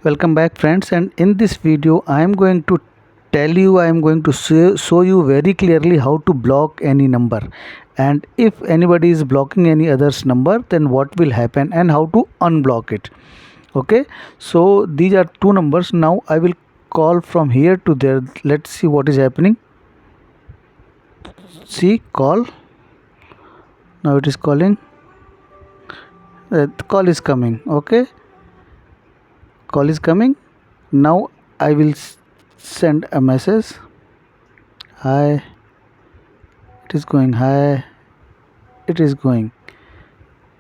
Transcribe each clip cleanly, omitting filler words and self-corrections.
Welcome back friends, and in this video I am going to show you very clearly how to block any number, and if anybody is blocking any other's number, then what will happen and how to unblock it. Okay, so these are two numbers. Now I will call from here to there. Let's see what is happening. See, call. Now it is calling. The call is coming. Okay, call is coming. Now I will send a message. Hi, it is going. Hi, it is going,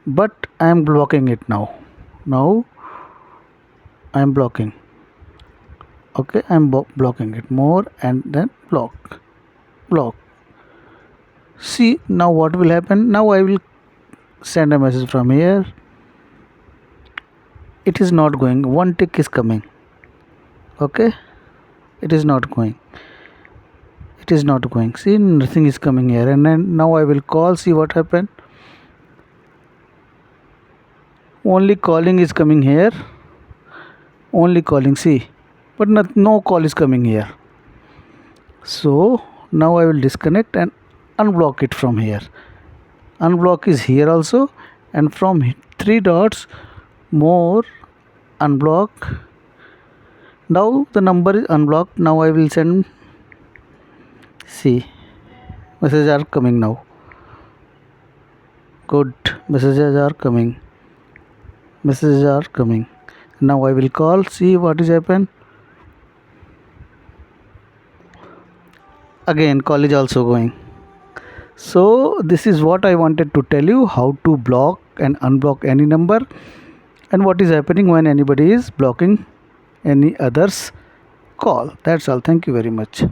but I am blocking it now. Now I am blocking. Okay, I am blocking it more, and then block. See, now what will happen? Now I will send a message from here. It is not going. One tick is coming. Okay, it is not going. It is not going. See, nothing is coming here, and then now I will call. See what happened. Only calling is coming here. Only calling. See, but no call is coming here. So now I will disconnect and unblock it from here. Unblock is here also, and from three dots more unblock. Now the number is unblocked. Now I will send. See, messages are coming now. Good, messages are coming. Messages are coming. Now I will call. See what is happened. Again call is also going. So this is what I wanted to tell you, how to block and unblock any number, and what is happening when anybody is blocking any other's call. That's all. Thank you very much.